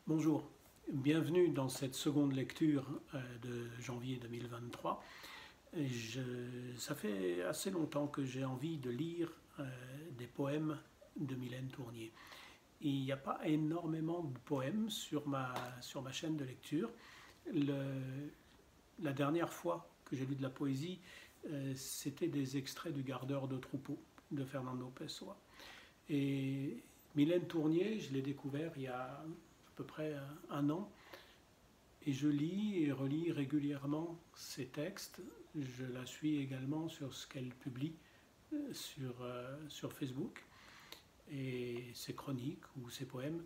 Bonjour, bienvenue dans cette seconde lecture de janvier 2023. Ça fait assez longtemps que j'ai envie de lire des poèmes de Mylène Tournier. Il n'y a pas énormément de poèmes sur ma chaîne de lecture. La dernière fois que j'ai lu de la poésie, c'était des extraits du Gardeur de troupeau de Fernando Pessoa. Et Mylène Tournier, je l'ai découvert il y a à peu près un an, et je lis et relis régulièrement ses textes. Je la suis également sur ce qu'elle publie sur Facebook, et ses chroniques ou ses poèmes.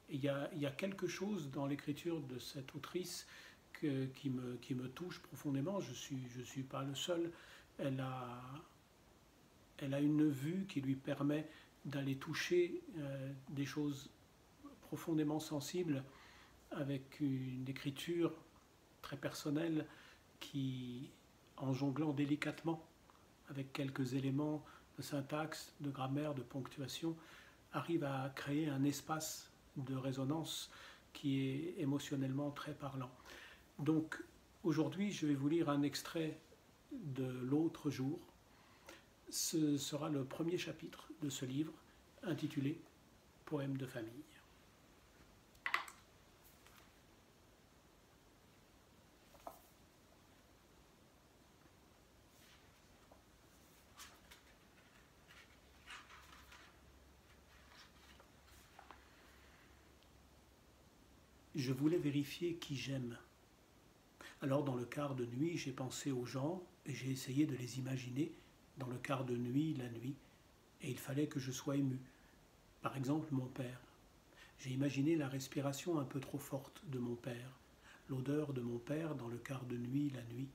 Et il y a quelque chose dans l'écriture de cette autrice qui me touche profondément. Je suis pas le seul. Elle a une vue qui lui permet d'aller toucher des choses profondément sensibles avec une écriture très personnelle qui, en jonglant délicatement avec quelques éléments de syntaxe, de grammaire, de ponctuation, arrive à créer un espace de résonance qui est émotionnellement très parlant. Donc aujourd'hui, je vais vous lire un extrait de L'autre jour. Ce sera le premier chapitre de ce livre intitulé Poème de famille. Je voulais vérifier qui j'aime. Alors dans le quart de nuit, j'ai pensé aux gens et j'ai essayé de les imaginer dans le quart de nuit, la nuit, et il fallait que je sois ému. Par exemple, mon père. J'ai imaginé la respiration un peu trop forte de mon père, l'odeur de mon père dans le quart de nuit, la nuit,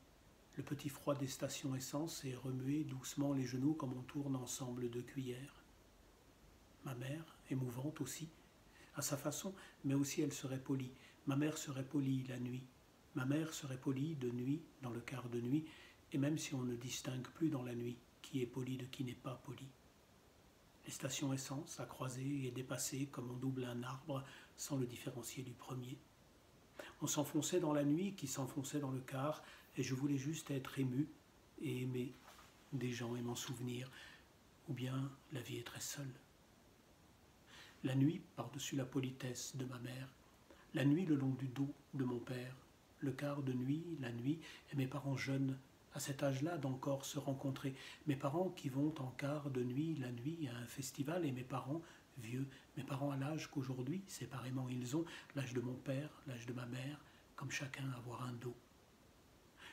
le petit froid des stations essence et remuer doucement les genoux comme on tourne ensemble de cuillères. Ma mère, émouvante aussi, à sa façon, mais aussi elle serait polie. Ma mère serait polie la nuit. Ma mère serait polie de nuit, dans le quart de nuit, et même si on ne distingue plus dans la nuit qui est poli de qui n'est pas poli. Les stations essence à croiser et dépasser comme on double un arbre sans le différencier du premier. On s'enfonçait dans la nuit qui s'enfonçait dans le quart, et je voulais juste être ému et aimer des gens et m'en souvenir, ou bien la vie est très seule. La nuit par-dessus la politesse de ma mère, la nuit le long du dos de mon père, le quart de nuit, la nuit, et mes parents jeunes, à cet âge-là d'encore se rencontrer, mes parents qui vont en quart de nuit, la nuit, à un festival, et mes parents vieux, mes parents à l'âge qu'aujourd'hui, séparément ils ont, l'âge de mon père, l'âge de ma mère, comme chacun avoir un dos.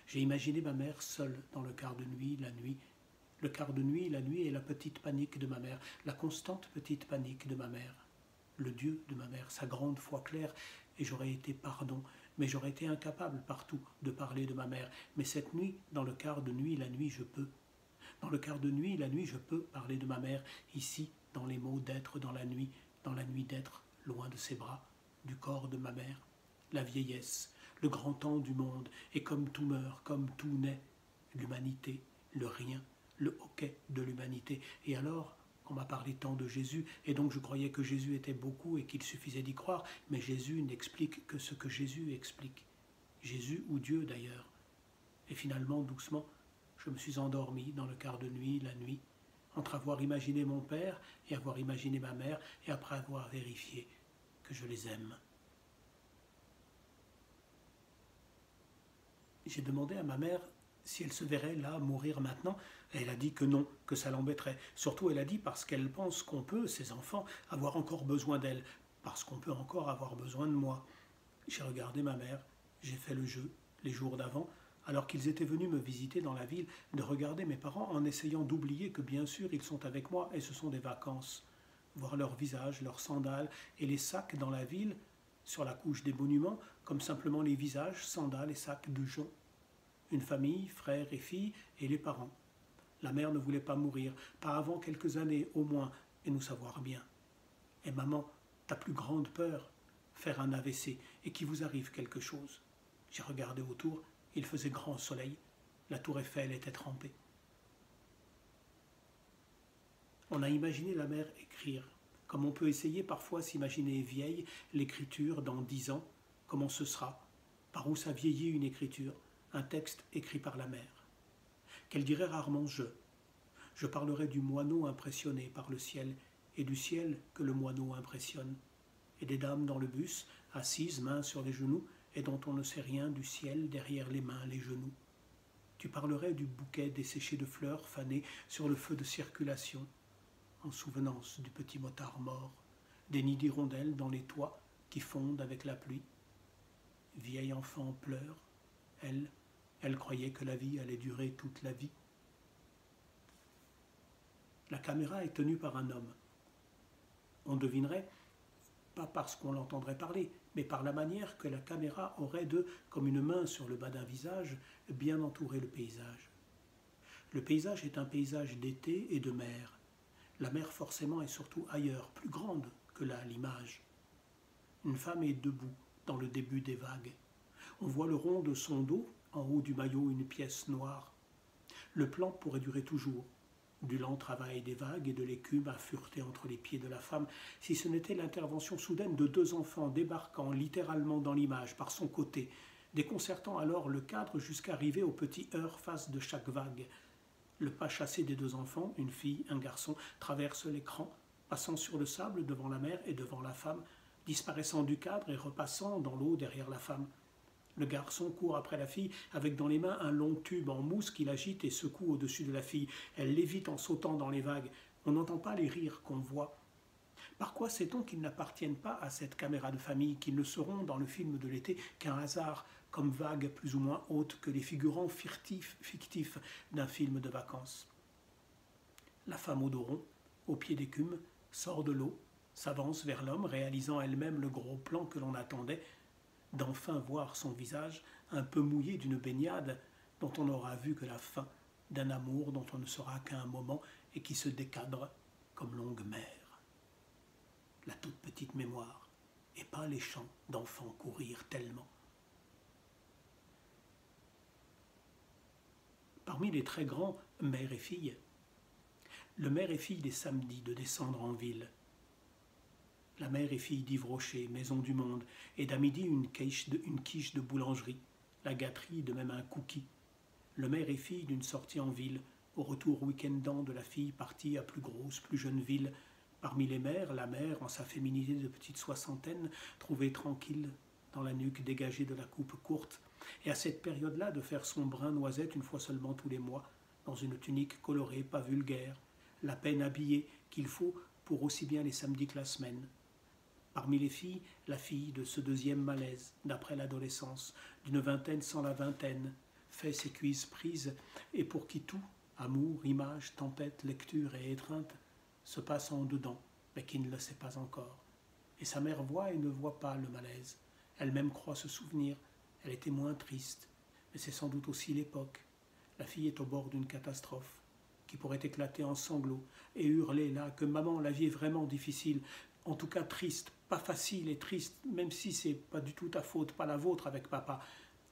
J'ai imaginé ma mère seule dans le quart de nuit, la nuit, le quart de nuit, la nuit et la petite panique de ma mère, la constante petite panique de ma mère, le Dieu de ma mère, sa grande foi claire, et j'aurais été pardon, mais j'aurais été incapable partout de parler de ma mère. Mais cette nuit, dans le quart de nuit, la nuit, je peux. Dans le quart de nuit, la nuit, je peux parler de ma mère, ici, dans les mots d'être dans la nuit d'être, loin de ses bras, du corps de ma mère, la vieillesse, le grand temps du monde, et comme tout meurt, comme tout naît, l'humanité, le rien, le hoquet de l'humanité. Et alors, on m'a parlé tant de Jésus, et donc je croyais que Jésus était beaucoup et qu'il suffisait d'y croire, mais Jésus n'explique que ce que Jésus explique. Jésus ou Dieu d'ailleurs. Et finalement, doucement, je me suis endormi dans le quart de nuit, la nuit, entre avoir imaginé mon père et avoir imaginé ma mère, et après avoir vérifié que je les aime. J'ai demandé à ma mère si elle se verrait là mourir maintenant. Elle a dit que non, que ça l'embêterait. Surtout, elle a dit parce qu'elle pense qu'on peut, ses enfants, avoir encore besoin d'elle, parce qu'on peut encore avoir besoin de moi. J'ai regardé ma mère, j'ai fait le jeu, les jours d'avant, alors qu'ils étaient venus me visiter dans la ville, de regarder mes parents en essayant d'oublier que bien sûr ils sont avec moi et ce sont des vacances. Voir leurs visages, leurs sandales et les sacs dans la ville, sur la couche des monuments, comme simplement les visages, sandales et sacs de joncs. Une famille, frères et filles, et les parents. La mère ne voulait pas mourir, pas avant quelques années au moins, et nous savoir bien. Et maman, ta plus grande peur, faire un AVC et qu'il vous arrive quelque chose. J'ai regardé autour, il faisait grand soleil, la tour Eiffel était trempée. On a imaginé la mère écrire comme on peut essayer parfois s'imaginer vieille l'écriture dans 10 ans, comment ce sera, par où ça vieillit une écriture, un texte écrit par la mère. Qu'elle dirait rarement je parlerai du moineau impressionné par le ciel, et du ciel que le moineau impressionne, et des dames dans le bus, assises, mains sur les genoux, et dont on ne sait rien du ciel derrière les mains, les genoux. Tu parlerais du bouquet desséché de fleurs fanées sur le feu de circulation, en souvenance du petit motard mort, des nids d'hirondelles dans les toits qui fondent avec la pluie. Vieil enfant pleure, elle croyait que la vie allait durer toute la vie. La caméra est tenue par un homme. On devinerait, pas parce qu'on l'entendrait parler, mais par la manière que la caméra aurait de, comme une main sur le bas d'un visage, bien entourer le paysage. Le paysage est un paysage d'été et de mer. La mer forcément est surtout ailleurs, plus grande que là l'image. Une femme est debout dans le début des vagues. On voit le rond de son dos, en haut du maillot une pièce noire. Le plan pourrait durer toujours. Du lent travail des vagues et de l'écume à fureter entre les pieds de la femme, si ce n'était l'intervention soudaine de 2 enfants débarquant littéralement dans l'image par son côté, déconcertant alors le cadre jusqu'à arriver au petit heurt face de chaque vague. Le pas chassé des 2 enfants, une fille, un garçon, traverse l'écran, passant sur le sable devant la mère et devant la femme, disparaissant du cadre et repassant dans l'eau derrière la femme. Le garçon court après la fille avec dans les mains un long tube en mousse qu'il agite et secoue au-dessus de la fille. Elle l'évite en sautant dans les vagues. On n'entend pas les rires qu'on voit. Par quoi sait-on qu'ils n'appartiennent pas à cette caméra de famille, qu'ils ne seront dans le film de l'été qu'un hasard, comme vagues plus ou moins hautes que les figurants fictifs d'un film de vacances. La femme au dos rond, au pied d'écume, sort de l'eau, s'avance vers l'homme, réalisant elle-même le gros plan que l'on attendait, d'enfin voir son visage un peu mouillé d'une baignade dont on n'aura vu que la fin, d'un amour dont on ne saura qu'à un moment et qui se décadre comme longue mer. La toute petite mémoire, et pas les chants d'enfants courir tellement. Parmi les très grands mère et fille, le mère et fille des samedis de descendre en ville, la mère et fille d'Yves Rocher, Maison du Monde, et d'à midi une quiche de boulangerie, la gâterie de même un cookie. Le mère et fille d'une sortie en ville, au retour week-endant de la fille partie à plus grosse, plus jeune ville. Parmi les mères, la mère, en sa féminité de petite soixantaine, trouvée tranquille, dans la nuque dégagée de la coupe courte, et à cette période-là de faire son brin noisette une fois seulement tous les mois, dans une tunique colorée, pas vulgaire, la peine habillée qu'il faut pour aussi bien les samedis que la semaine. Parmi les filles, la fille de ce deuxième malaise, d'après l'adolescence, d'une vingtaine sans la vingtaine, fait ses cuisses prises, et pour qui tout, amour, image, tempête, lecture et étreinte, se passe en dedans, mais qui ne le sait pas encore. Et sa mère voit et ne voit pas le malaise. Elle-même croit se souvenir, elle était moins triste, mais c'est sans doute aussi l'époque. La fille est au bord d'une catastrophe, qui pourrait éclater en sanglots, et hurler là que maman, la vie est vraiment difficile, en tout cas triste, pas facile et triste, même si c'est pas du tout ta faute, pas la vôtre avec papa,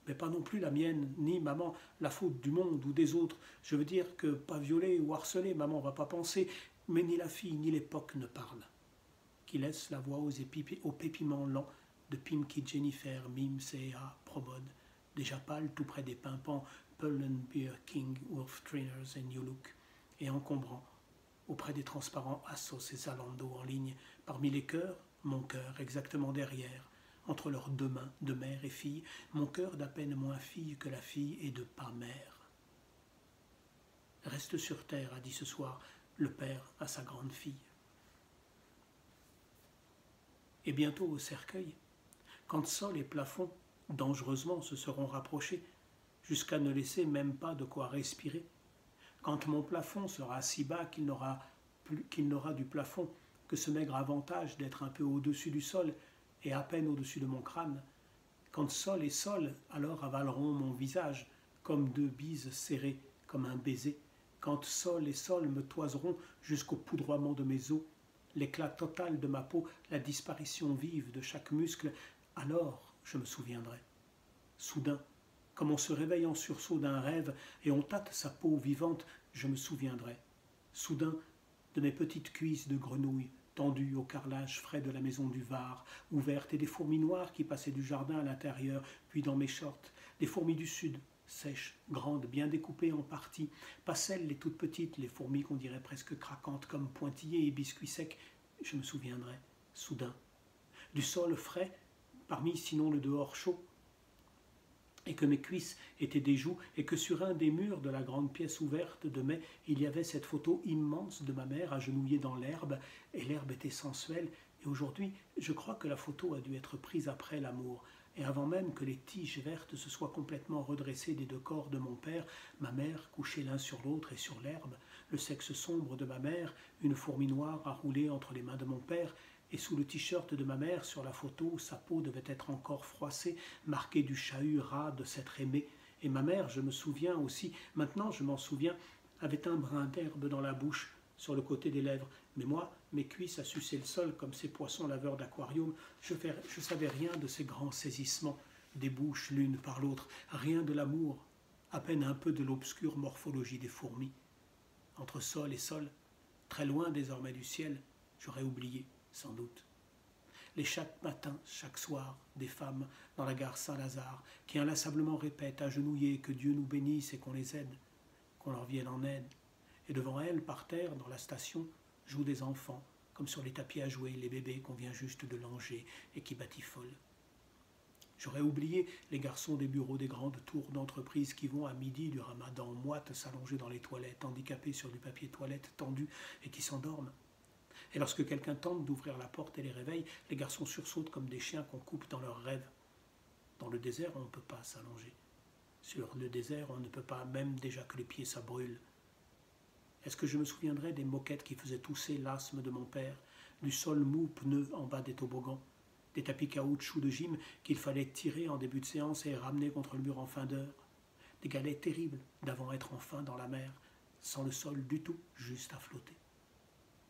mais pas non plus la mienne, ni maman, la faute du monde ou des autres. Je veux dire que pas violée ou harcelée, maman va pas penser, mais ni la fille ni l'époque ne parlent. Qui laisse la voix aux pépiments lents de Pimki Jennifer, Mime C.A. Promode, déjà pâle tout près des pimpants Beer King, Wolf Trainers et New Look, et encombrant, auprès des transparents Assos et Zalando en ligne, parmi les cœurs, mon cœur exactement derrière, entre leurs 2 mains de mère et fille, mon cœur d'à peine moins fille que la fille et de pas mère. Reste sur terre, a dit ce soir le père à sa grande fille. Et bientôt au cercueil, quand sol et plafond dangereusement se seront rapprochés, jusqu'à ne laisser même pas de quoi respirer, quand mon plafond sera si bas qu'il n'aura du plafond que ce maigre avantage d'être un peu au-dessus du sol et à peine au-dessus de mon crâne, quand sol et sol alors avaleront mon visage comme 2 bises serrées comme un baiser, quand sol et sol me toiseront jusqu'au poudroiement de mes os, l'éclat total de ma peau, la disparition vive de chaque muscle, alors je me souviendrai. Soudain, comme on se réveille en sursaut d'un rêve et on tâte sa peau vivante, je me souviendrai. Soudain, de mes petites cuisses de grenouille, tendue au carrelage frais de la maison du Var, ouverte, et des fourmis noires qui passaient du jardin à l'intérieur, puis dans mes shorts, des fourmis du sud, sèches, grandes, bien découpées en parties, pas celles les toutes petites, les fourmis qu'on dirait presque craquantes comme pointillés et biscuits secs, je me souviendrai, soudain, du sol frais, parmi sinon le dehors chaud, et que mes cuisses étaient des joues, et que sur un des murs de la grande pièce ouverte de mai, il y avait cette photo immense de ma mère agenouillée dans l'herbe, et l'herbe était sensuelle, et aujourd'hui, je crois que la photo a dû être prise après l'amour, et avant même que les tiges vertes se soient complètement redressées des deux corps de mon père, ma mère couchée l'un sur l'autre et sur l'herbe, le sexe sombre de ma mère, une fourmi noire à rouler entre les mains de mon père, et sous le t-shirt de ma mère, sur la photo, sa peau devait être encore froissée, marquée du chahut ras de s'être aimée. Et ma mère, je me souviens aussi, maintenant je m'en souviens, avait un brin d'herbe dans la bouche, sur le côté des lèvres. Mais moi, mes cuisses à sucer le sol comme ces poissons laveurs d'aquarium, je savais rien de ces grands saisissements, des bouches l'une par l'autre, rien de l'amour, à peine un peu de l'obscure morphologie des fourmis. Entre sol et sol, très loin désormais du ciel, j'aurais oublié. Sans doute. Les chaque matin, chaque soir, des femmes dans la gare Saint-Lazare qui inlassablement répètent agenouillées que Dieu nous bénisse et qu'on les aide, qu'on leur vienne en aide. Et devant elles, par terre, dans la station, jouent des enfants, comme sur les tapis à jouer, les bébés qu'on vient juste de langer et qui batifolent. J'aurais oublié les garçons des bureaux des grandes tours d'entreprise qui vont à midi du ramadan moite s'allonger dans les toilettes, handicapés sur du papier toilette tendu et qui s'endorment. Et lorsque quelqu'un tente d'ouvrir la porte et les réveille, les garçons sursautent comme des chiens qu'on coupe dans leurs rêves. Dans le désert, on ne peut pas s'allonger. Sur le désert, on ne peut pas, même déjà que les pieds ça brûle. Est-ce que je me souviendrai des moquettes qui faisaient tousser l'asthme de mon père, du sol mou pneu en bas des toboggans, des tapis caoutchouc de gym qu'il fallait tirer en début de séance et ramener contre le mur en fin d'heure, des galets terribles d'avant être enfin dans la mer, sans le sol du tout, juste à flotter.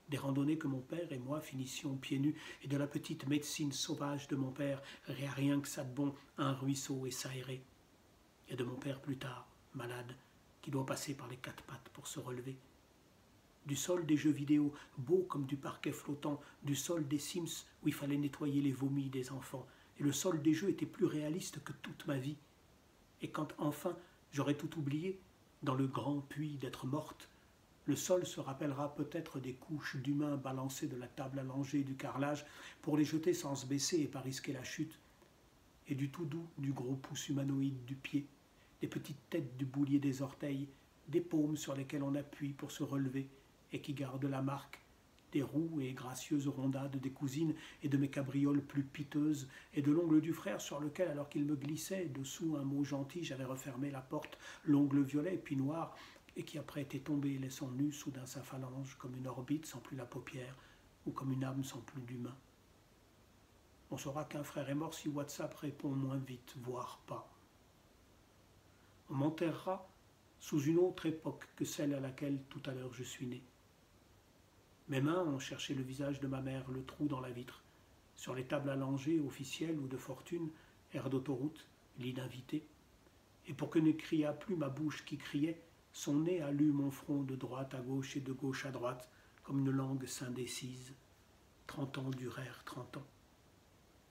Des randonnées que mon père et moi finissions pieds nus, et de la petite médecine sauvage de mon père, rien que ça de bon, un ruisseau et s'aérer. Et de mon père plus tard, malade, qui doit passer par les quatre pattes pour se relever. Du sol des jeux vidéo, beau comme du parquet flottant, du sol des Sims où il fallait nettoyer les vomis des enfants, et le sol des jeux était plus réaliste que toute ma vie. Et quand enfin j'aurai tout oublié, dans le grand puits d'être morte, le sol se rappellera peut-être des couches d'humains balancées de la table allongée du carrelage pour les jeter sans se baisser et pas risquer la chute, et du tout doux du gros pouce humanoïde du pied, des petites têtes du boulier des orteils, des paumes sur lesquelles on appuie pour se relever et qui gardent la marque, des roues et gracieuses rondades des cousines et de mes cabrioles plus piteuses, et de l'ongle du frère sur lequel, alors qu'il me glissait dessous un mot gentil, j'avais refermé la porte, l'ongle violet puis noir, et qui après était tombé, laissant nu soudain sa phalange, comme une orbite sans plus la paupière, ou comme une âme sans plus d'humain. On saura qu'un frère est mort si WhatsApp répond moins vite, voire pas. On m'enterrera sous une autre époque que celle à laquelle tout à l'heure je suis né. Mes mains ont cherché le visage de ma mère, le trou dans la vitre, sur les tables allongées, officielles ou de fortune, air d'autoroute, lit d'invité, et pour que ne criât plus ma bouche qui criait, son nez a lu mon front de droite à gauche et de gauche à droite, comme une langue indécise. 30 ans durèrent 30 ans.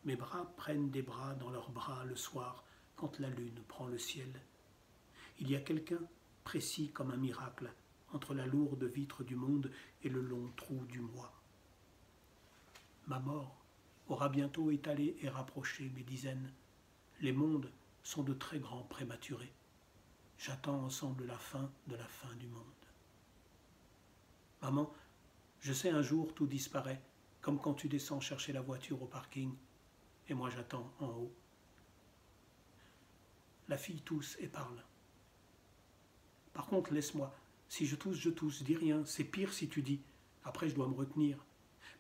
Mes bras prennent des bras dans leurs bras le soir, quand la lune prend le ciel. Il y a quelqu'un, précis comme un miracle, entre la lourde vitre du monde et le long trou du moi. Ma mort aura bientôt étalé et rapproché mes dizaines. Les mondes sont de très grands prématurés. J'attends ensemble la fin de la fin du monde. Maman, je sais un jour tout disparaît, comme quand tu descends chercher la voiture au parking, et moi j'attends en haut. La fille tousse et parle. Par contre, laisse-moi. Si je tousse, dis rien. C'est pire si tu dis. Après, je dois me retenir.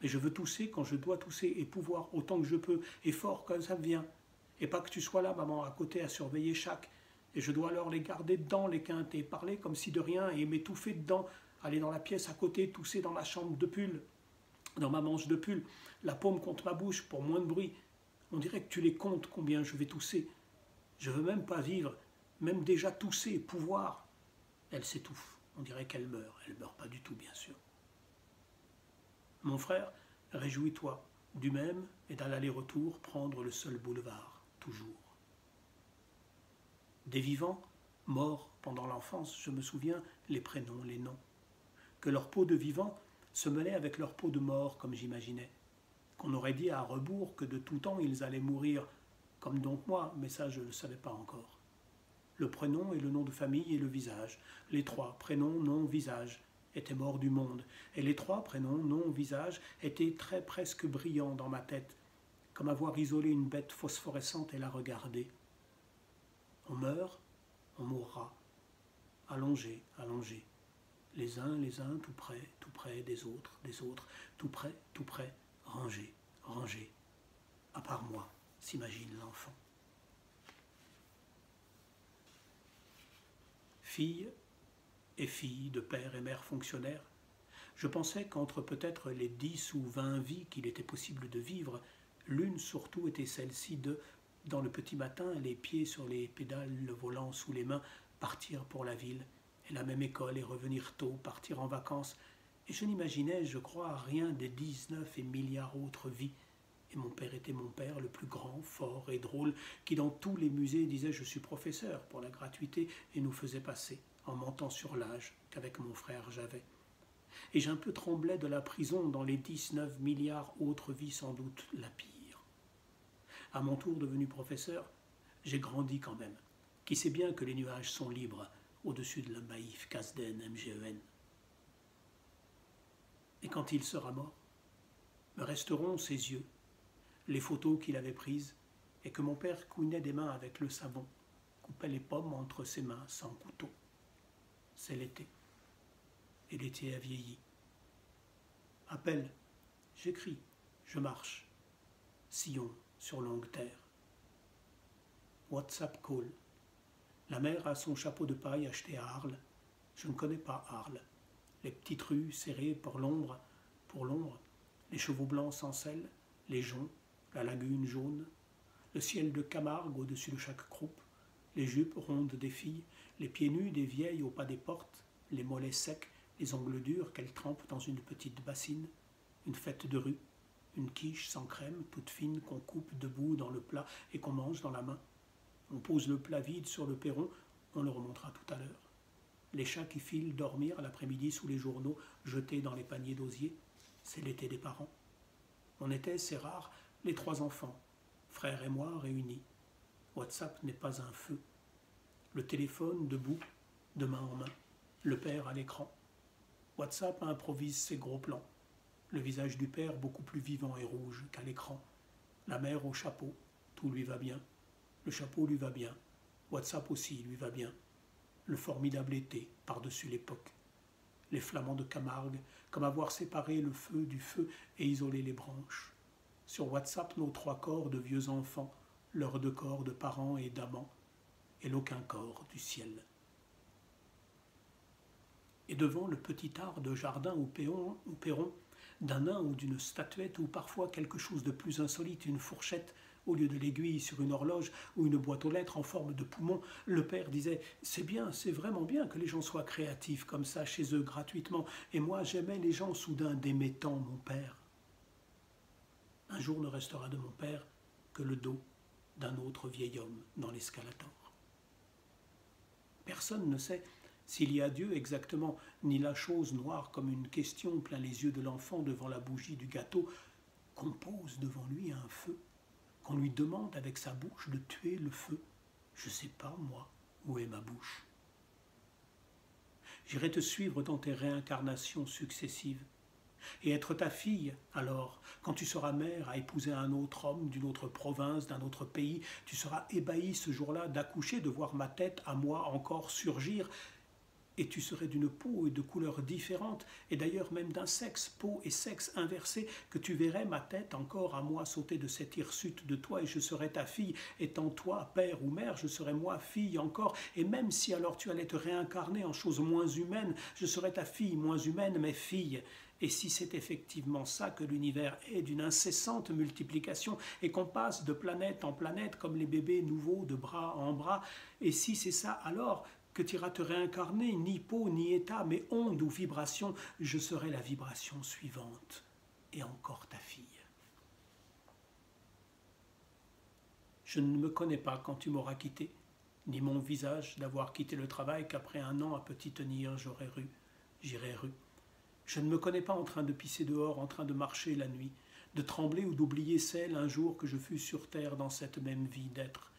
Mais je veux tousser quand je dois tousser et pouvoir autant que je peux, et fort quand ça me vient. Et pas que tu sois là, maman, à côté à surveiller chaque. Et je dois alors les garder dedans, les quintes, et parler comme si de rien, et m'étouffer dedans, aller dans la pièce à côté, tousser dans ma chambre de pull, dans ma manche de pull, la paume contre ma bouche pour moins de bruit. On dirait que tu les comptes combien je vais tousser. Je veux même pas vivre, même déjà tousser, pouvoir. Elle s'étouffe, on dirait qu'elle meurt. Elle meurt pas du tout, bien sûr. Mon frère Réjouis-toi du même et dans l'aller-retour prendre le seul boulevard, toujours. Des vivants, morts pendant l'enfance, je me souviens les prénoms, les noms. Que leur peau de vivant se mêlait avec leur peau de mort, comme j'imaginais. Qu'on aurait dit à rebours que de tout temps ils allaient mourir, comme donc moi, mais ça je ne le savais pas encore. Le prénom et le nom de famille et le visage, les trois, prénom, nom, visage, étaient morts du monde, et les trois prénoms, nom, visage, étaient très presque brillants dans ma tête, comme avoir isolé une bête phosphorescente et la regarder. On meurt, on mourra, allongé, allongé, les uns, tout près des autres, tout près, rangés, rangés, à part moi, s'imagine l'enfant. Fille et fille de père et mère fonctionnaires, je pensais qu'entre peut-être les 10 ou 20 vies qu'il était possible de vivre, l'une surtout était celle-ci de, dans le petit matin, les pieds sur les pédales, le volant sous les mains, partir pour la ville, et la même école, et revenir tôt, partir en vacances, et je n'imaginais, je crois, rien des 19 et milliards autres vies. Et mon père était mon père, le plus grand, fort et drôle, qui dans tous les musées disait « je suis professeur » pour la gratuité et nous faisait passer, en mentant sur l'âge qu'avec mon frère j'avais. Et j'ai un peu tremblé de la prison dans les 19 milliards autres vies, sans doute la pire. À mon tour devenu professeur, j'ai grandi quand même. Qui sait bien que les nuages sont libres au-dessus de la Maïf, Casden, MGEN. Et quand il sera mort, me resteront ses yeux, les photos qu'il avait prises et que mon père couinait des mains avec le savon, coupait les pommes entre ses mains sans couteau. C'est l'été. Et l'été a vieilli. Appel, j'écris, je marche. Sillon sur longue terre. WhatsApp call. La mère a son chapeau de paille acheté à Arles. Je ne connais pas Arles. Les petites rues serrées pour l'ombre, les chevaux blancs sans selle, les joncs, la lagune jaune, le ciel de Camargue au-dessus de chaque croupe, les jupes rondes des filles, les pieds nus des vieilles au pas des portes, les mollets secs, les ongles durs qu'elles trempent dans une petite bassine, une fête de rue, une quiche sans crème, toute fine qu'on coupe debout dans le plat et qu'on mange dans la main. On pose le plat vide sur le perron, on le remontera tout à l'heure. Les chats qui filent dormir l'après-midi sous les journaux jetés dans les paniers d'osier, c'est l'été des parents. On était, c'est rare, les trois enfants, frères et moi réunis. WhatsApp n'est pas un feu. Le téléphone debout, de main en main, le père à l'écran. WhatsApp improvise ses gros plans. Le visage du père beaucoup plus vivant et rouge qu'à l'écran. La mère au chapeau, tout lui va bien. Le chapeau lui va bien. WhatsApp aussi lui va bien. Le formidable été par-dessus l'époque. Les flamants de Camargue, comme avoir séparé le feu du feu et isolé les branches. Sur WhatsApp, nos trois corps de vieux enfants, leurs deux corps de parents et d'amants, et l'aucun corps du ciel. Et devant le petit art de jardin ou perron, d'un nain ou d'une statuette, ou parfois quelque chose de plus insolite, une fourchette, au lieu de l'aiguille sur une horloge ou une boîte aux lettres en forme de poumon, le père disait « C'est bien, c'est vraiment bien que les gens soient créatifs comme ça chez eux gratuitement, et moi j'aimais les gens soudain d'aimer tant mon père. » Un jour ne restera de mon père que le dos d'un autre vieil homme dans l'escalator. Personne ne sait s'il y a Dieu exactement, ni la chose noire comme une question plein les yeux de l'enfant devant la bougie du gâteau, qu'on pose devant lui un feu, qu'on lui demande avec sa bouche de tuer le feu. Je sais pas, moi, où est ma bouche. J'irai te suivre dans tes réincarnations successives, et être ta fille, alors, quand tu seras mère à épouser un autre homme d'une autre province, d'un autre pays, tu seras ébahi ce jour-là d'accoucher, de voir ma tête à moi encore surgir, et tu serais d'une peau et de couleurs différentes, et d'ailleurs même d'un sexe, peau et sexe inversés, que tu verrais ma tête encore à moi sauter de cette hirsute de toi, et je serais ta fille, étant toi père ou mère, je serais moi fille encore, et même si alors tu allais te réincarner en choses moins humaines, je serais ta fille moins humaine, mais fille. Et si c'est effectivement ça que l'univers est, d'une incessante multiplication, et qu'on passe de planète en planète comme les bébés nouveaux de bras en bras, et si c'est ça alors que tu iras te réincarner, ni peau, ni état, mais onde ou vibration, je serai la vibration suivante. et encore ta fille. Je ne me connais pas quand tu m'auras quitté, ni mon visage d'avoir quitté le travail qu'après un an à petit tenir j'irai rue. Je ne me connais pas en train de pisser dehors, en train de marcher la nuit, de trembler ou d'oublier celle un jour que je fus sur terre dans cette même vie d'être.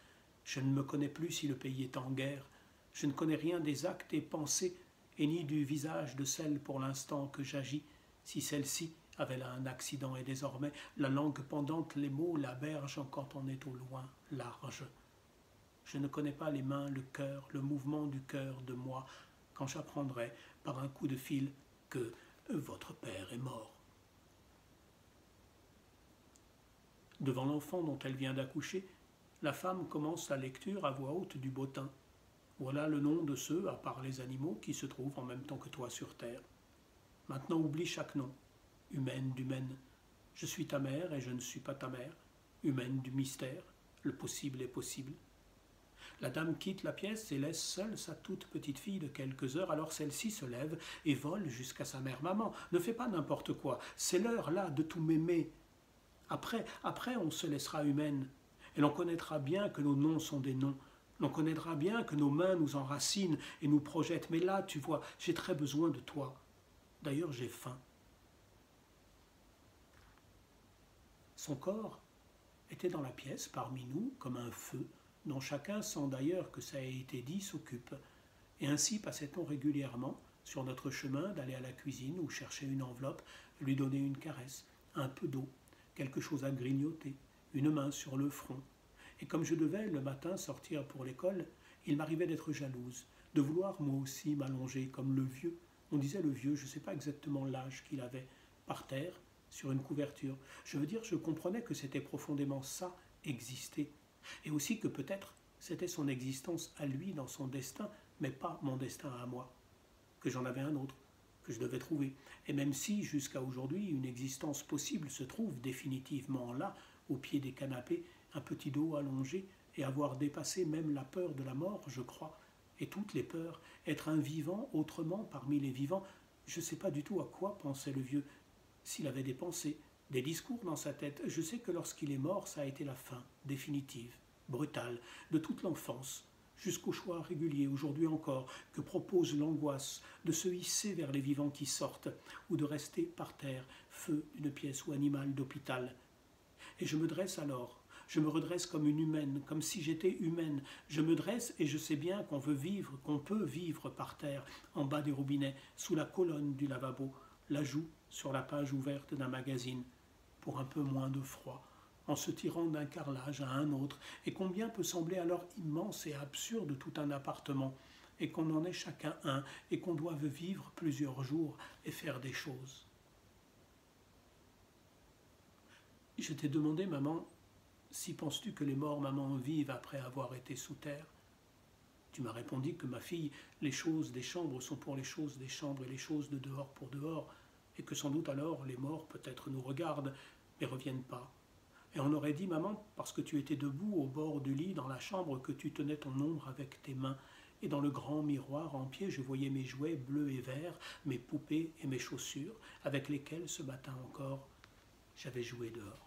Je ne me connais plus si le pays est en guerre. Je ne connais rien des actes et pensées, et ni du visage de celle pour l'instant que j'agis, si celle-ci avait là un accident et désormais la langue pendante, les mots, la berge quand on est au loin, large. Je ne connais pas les mains, le cœur, le mouvement du cœur de moi, quand j'apprendrai par un coup de fil que votre père est mort. Devant l'enfant dont elle vient d'accoucher, la femme commence la lecture à voix haute du bottin. Voilà le nom de ceux, à part les animaux, qui se trouvent en même temps que toi sur terre. Maintenant oublie chaque nom. Humaine d'humaine. Je suis ta mère et je ne suis pas ta mère. Humaine du mystère. Le possible est possible. La dame quitte la pièce et laisse seule sa toute petite fille de quelques heures, alors celle-ci se lève et vole jusqu'à sa mère. Maman, ne fais pas n'importe quoi. C'est l'heure là de tout m'aimer. Après, on se laissera humaine. Et l'on connaîtra bien que nos noms sont des noms. L'on connaîtra bien que nos mains nous enracinent et nous projettent. Mais là, tu vois, j'ai très besoin de toi. D'ailleurs, j'ai faim. Son corps était dans la pièce parmi nous comme un feu dont chacun, sans d'ailleurs que ça ait été dit, s'occupe. Et ainsi passait-on régulièrement sur notre chemin d'aller à la cuisine ou chercher une enveloppe, lui donner une caresse, un peu d'eau, quelque chose à grignoter, une main sur le front. Et comme je devais le matin sortir pour l'école, il m'arrivait d'être jalouse, de vouloir moi aussi m'allonger comme le vieux. On disait le vieux, je ne sais pas exactement l'âge qu'il avait, par terre, sur une couverture. Je veux dire, je comprenais que c'était profondément ça, exister. Et aussi que peut-être c'était son existence à lui dans son destin, mais pas mon destin à moi. Que j'en avais un autre, que je devais trouver. Et même si, jusqu'à aujourd'hui, une existence possible se trouve définitivement là, au pied des canapés, un petit dos allongé, et avoir dépassé même la peur de la mort, je crois, et toutes les peurs, être un vivant autrement parmi les vivants, je ne sais pas du tout à quoi pensait le vieux, s'il avait des pensées, des discours dans sa tête. Je sais que lorsqu'il est mort, ça a été la fin, définitive, brutale, de toute l'enfance, jusqu'au choix régulier, aujourd'hui encore, que propose l'angoisse de se hisser vers les vivants qui sortent, ou de rester par terre, feu d'une pièce ou animal d'hôpital. Et je me dresse alors, je me redresse comme une humaine, comme si j'étais humaine. Je me dresse et je sais bien qu'on veut vivre, qu'on peut vivre par terre, en bas des robinets, sous la colonne du lavabo, la joue sur la page ouverte d'un magazine, pour un peu moins de froid, en se tirant d'un carrelage à un autre, et combien peut sembler alors immense et absurde tout un appartement, et qu'on en est chacun un, et qu'on doive vivre plusieurs jours et faire des choses. Je t'ai demandé, maman, si penses-tu que les morts, maman, vivent après avoir été sous terre? Tu m'as répondu que, ma fille, les choses des chambres sont pour les choses des chambres et les choses de dehors pour dehors, et que sans doute alors les morts peut-être nous regardent, mais reviennent pas. Et on aurait dit, maman, parce que tu étais debout au bord du lit dans la chambre, que tu tenais ton ombre avec tes mains, et dans le grand miroir en pied, je voyais mes jouets bleus et verts, mes poupées et mes chaussures, avec lesquelles ce matin encore j'avais joué dehors.